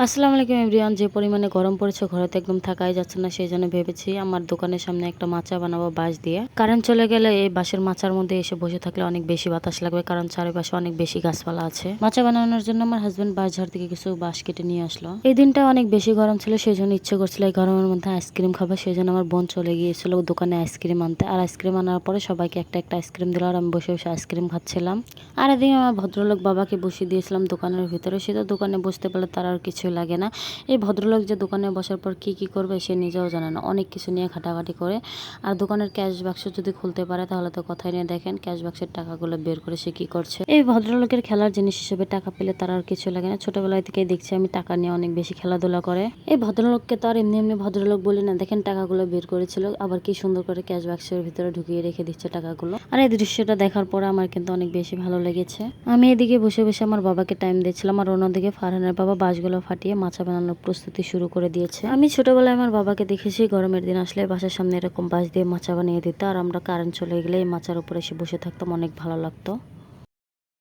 আসসালামু আলাইকুম এভরিওয়ান। যে পরিমাণে গরম পড়েছে ঘরে তো একদম থাকাই যাচ্ছে না, সেই জন্য ভেবেছি আমার দোকানের সামনে একটা মাচা বানাবো বাঁশ দিয়ে। কারেন্ট চলে গেলে এই বাঁশের মাচার মধ্যে এসে বসে থাকলে অনেক বেশি বাতাস লাগবে, কারণ চারিপাশে অনেক বেশি গাছপালা আছে। মাচা বানানোর জন্য আমার হাজবেন্ড বাঁশঝাড় থেকে কিছু বাঁশ কেটে নিয়ে আসলো। এই দিনটা অনেক বেশি গরম ছিল, সেই জন্য ইচ্ছে করছিল এই গরমের মধ্যে আইসক্রিম খাবো। সেই জন্য আমার বোন চলে গিয়েছিল দোকানে আইসক্রিম আনতে, আর আইসক্রিম আনার পরে সবাইকে একটা একটা আইসক্রিম দিল, আর আমি বসে বসে আইসক্রিম খাচ্ছিলাম। আর এদিকে আমার ভদ্রলোক বাবাকে বসিয়ে দিয়েছিলাম দোকানের ভিতরে। সে তো দোকানে বসতে পারলে তার আর কিছুই লাগে না। এই ভদ্রলোক যে দোকানে বসার পর কি করবে সে নিজেও জানে না, অনেক কিছু নিয়ে ঘাটাঘাটি করে। আর দোকানের ক্যাশ বাক্স যদি খুলতে পারে তাহলে তো কথাই নিয়ে, দেখেন ক্যাশ বাক্সের টাকাগুলো বের করে সে কি করছে। এই ভদ্রলোকের খেলার জিনিস হিসেবে টাকা পেলে তার আর কিছু লাগে না। ছোটবেলায় থেকেই দেখছি আমি টাকা নিয়ে অনেক বেশি খেলাধুলা করে। এই ভদ্রলোককে তো আর এমনি এমনি ভদ্রলোক বলি না, দেখেন টাকাগুলো বের করেছিল, আবার কি সুন্দর করে ক্যাশ বাক্সের ভিতরে ঢুকিয়ে রেখে দিচ্ছে টাকাগুলো। আর এই দৃশ্যটা দেখার পরে আমার কিন্তু অনেক বেশি ভালো লেগেছে। আমি এদিকে বসে বসে আমার বাবাকে টাইম দিচ্ছিলাম, আর অন্যদিকে ফারহানের বাবা বাঁশগুলো ফাটিয়ে মাচা বানানোর প্রস্তুতি শুরু করে দিয়েছে। আমি ছোটবেলায় আমার বাবাকে দেখেছি গরমের দিন আসলে বাসার সামনে এরকম বাঁশ দিয়ে মাচা বানিয়ে দিত, আর আমরা কারেন্ট চলে গেলে এই মাচার উপরে এসে বসে থাকতাম, অনেক ভালো লাগতো।